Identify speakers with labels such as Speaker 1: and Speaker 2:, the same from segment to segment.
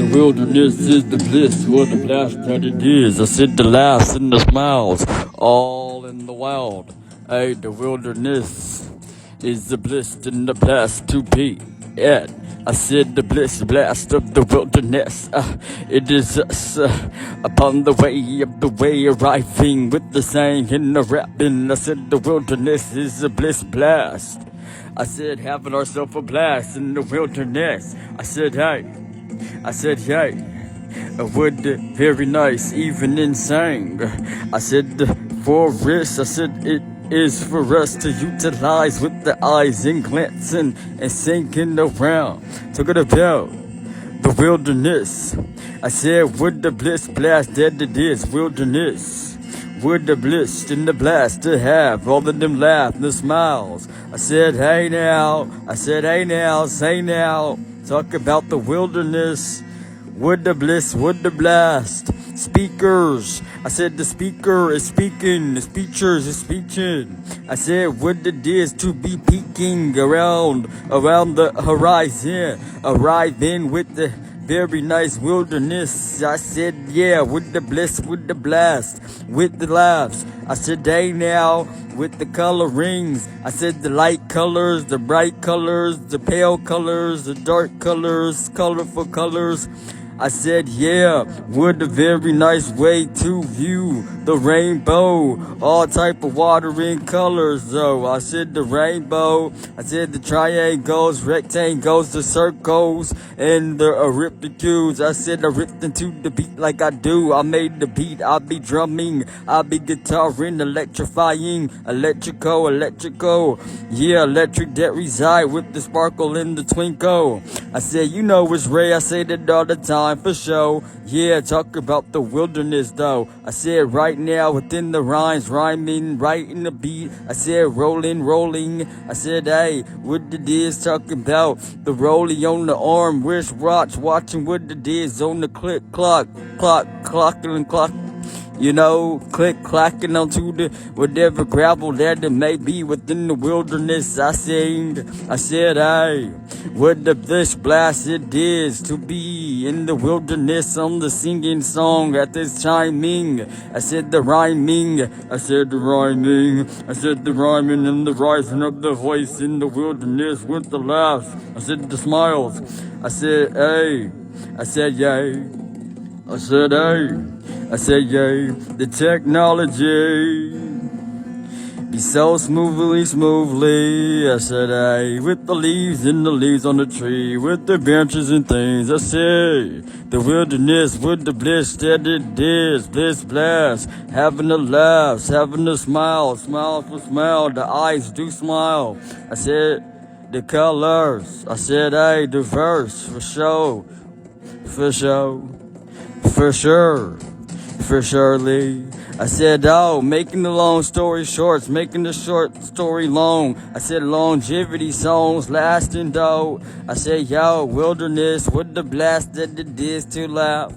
Speaker 1: The wilderness is the bliss, what a blast that it is. I said the laughs and the smiles, all in the wild. Hey, the wilderness is the bliss and the blast to be at. I said the bliss blast of the wilderness. It is us upon the way arriving with the saying and the rapping. I said the wilderness is a bliss blast. I said having ourselves a blast in the wilderness. I said hey, would very nice, even insane. I said the forest. I said it is for us to utilize with the eyes and glancing and sinking around. Talking about the wilderness. I said, would the bliss blast that it is wilderness. Would the bliss and the blast to have all of them laugh and the smiles. I said, hey now, say now. Talk about the wilderness. Would the bliss, would the blast. Speakers. I said the speaker is speaking, the speechers is speeching. I said would the dish to be peeking around the horizon, arriving with the very nice wilderness. I said yeah, with the bliss, with the blast, with the laughs. I said hey now, with the colorings. I said the light colors, the bright colors, the pale colors, the dark colors, colorful colors. I said, yeah, would a very nice way to view the rainbow. All type of watering colors, though. I said the rainbow. I said the triangles, rectangles, the circles, and the ellipticals. I said I ripped into the beat like I do. I made the beat. I'll be drumming. I'll be guitaring, electrifying, electrical. Yeah, electric that reside with the sparkle and the twinkle. I said, you know it's Ray. I say that all the time. For show, yeah, talk about the wilderness though. I said right now within the rhymes, rhyming right in the beat. I said rolling. I said hey, what the diz talking about the rolling on the arm, wrist watch, watching what the diz on the click clock. You know, click clacking onto the whatever gravel that it may be within the wilderness. I said, hey, what the bliss blast it is to be in the wilderness on the singing song at this chiming. I said the rhyming, I said the rhyming and the rising of the voice in the wilderness with the laughs. I said the smiles. I said, hey, I said, yay. I said, hey. I said, yay, the technology be so smoothly. I said, hey, with the leaves and the leaves on the tree, with the branches and things. I said, the wilderness with the bliss that it is, bliss blast, having the laughs, having the smile for smile, the eyes do smile. I said, the colors. I said, hey, diverse, for sure. For surely. I said, oh, making the long story short, making the short story long. I said longevity songs lasting though. I said, yo, wilderness with the blast that it is to laugh.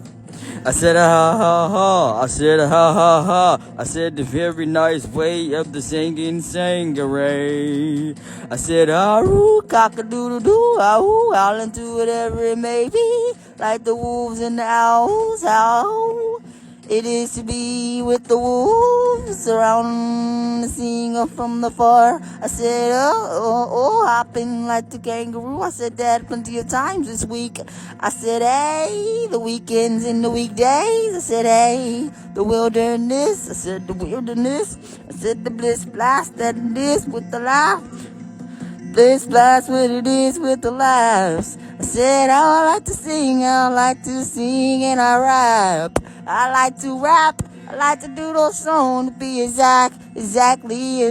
Speaker 1: I said, ha ha ha. I said, ha ha ha. I said, the very nice way of the singing sangaree. I said, ah-roo, cock-a-doodle-doo, ah-oo, howling to whatever it may be, like the wolves and the owls, how it is to be with the wolves around, seeing them from the far. I said, oh, hopping like the kangaroo. I said that plenty of times this week. I said, hey, the weekends and the weekdays. I said, hey, the wilderness. I said, the wilderness. I said, the bliss blast that it is with the laugh. Bliss blast what it is with the laughs. I said, I like to sing, and I rap. I like to rap, I like to do those songs to be exactly,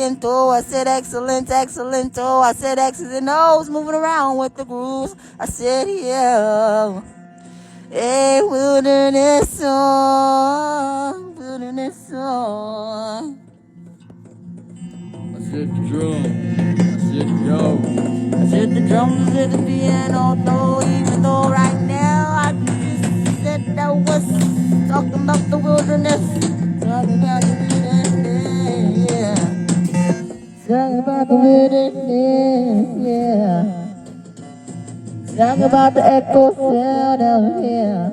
Speaker 1: and so I said excellent, oh, I said X's and O's moving around with the grooves. I said, yeah, a wilderness song. I said the drum, I said yo. I said the drums and the piano, though, even though right now I just said I was talking about the wilderness. Talking about the wilderness, yeah. Talking about the wilderness, yeah. Talking about the echo cell.
Speaker 2: sound out here.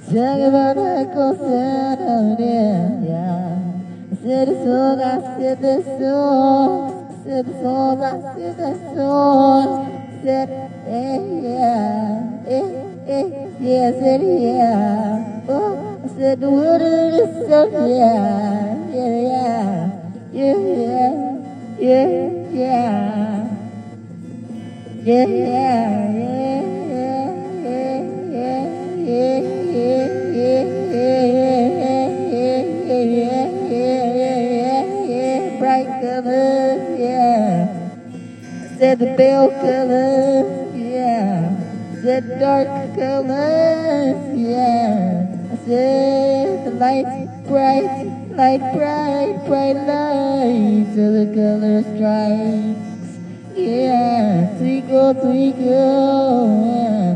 Speaker 2: Talk about that cool sound out here, yeah. I said the song, I said the song. I said the song, I said the song. I said, yeah, yeah, I said, yeah. Oh, I said the wilderness song, yeah, yeah, yeah, yeah. Yeah, yeah, yeah, yeah, yeah, yeah, yeah, bright colors, yeah. Said the pale colors, yeah. Said dark colors, yeah. I said the light bright, bright lights of the color stripes. Yeah, twinkle, twinkle, yeah.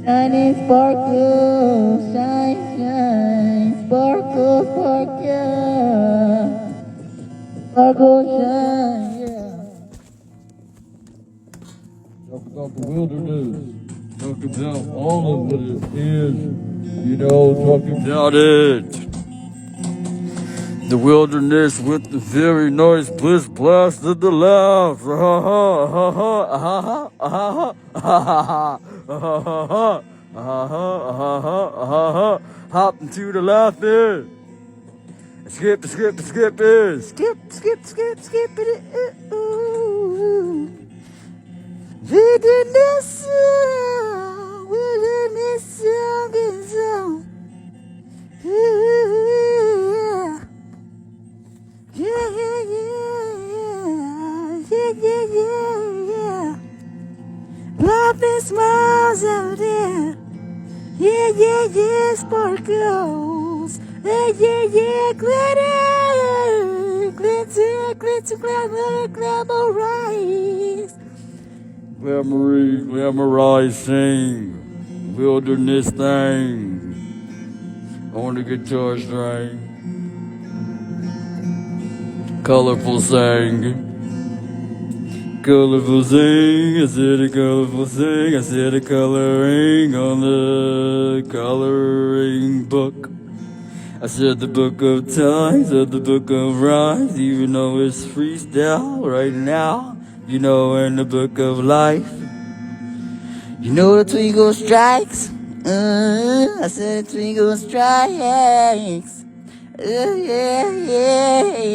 Speaker 2: Shining sparkle, shine, shine, sparkle, sparkle, sparkle, shine, yeah.
Speaker 3: Talk about the wilderness. Talk about all of what it is. You know, talking
Speaker 1: About it. The wilderness with the very nice bliss blast of the laughs. Hop into the laughter. Skip it. Skip it. Ooh. Wilderness song is on. Yeah. Laughing smiles out there. Yeah, sparkles. Yeah, glitter, glamorize. Glamorizing. Wilderness thing. On the guitar string. Colorful sing. Colorful sing, I said a colorful sing, I said a coloring on the coloring book. I said the book of time, said the book of rhymes, even though it's freestyle right now. You know, in the book of life. You know the twinkle strikes. I said the twinkle strikes.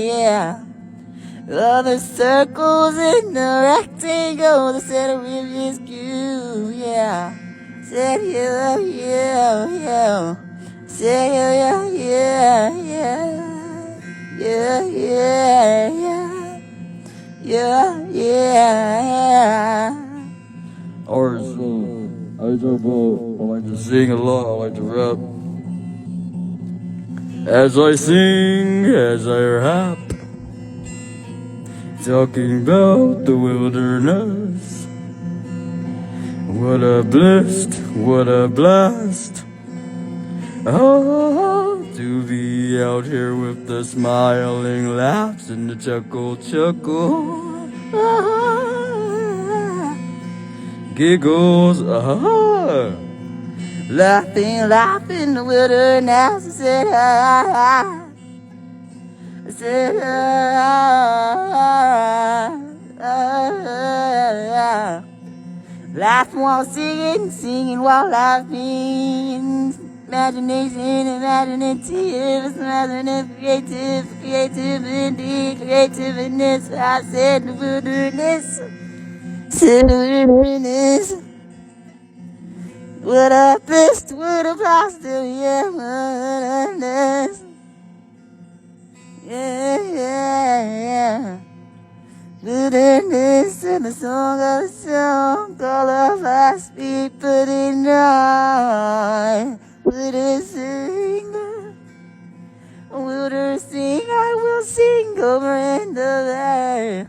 Speaker 1: Yeah. All the circles in the rectangle, the center of his view, yeah. Said yeah. Said yeah. Or so, I like to sing a lot, I like to rap. As I sing, as I rap. Talking about the wilderness. What a blast, what a blast. Oh, to be out here with the smiling laughs and the chuckle. Giggles, laughing, the wilderness. I said, I said, laughing while singing while laughing. Imagination, imaginative, creativeness. I said the wilderness. What a best, what a blast, yeah, wilderness. Yeah. Wilderness and the song of the song, all of us be put in line. Wilderness sing, I will sing over and over.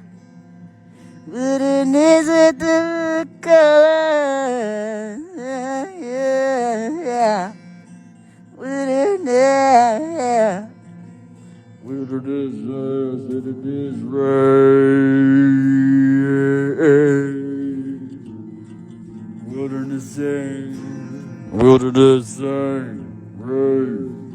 Speaker 1: Wilderness with the color, yeah. Wilderness.
Speaker 3: wilderness, said it is rain.
Speaker 1: Wilderness sing. Wilderness sing, rave.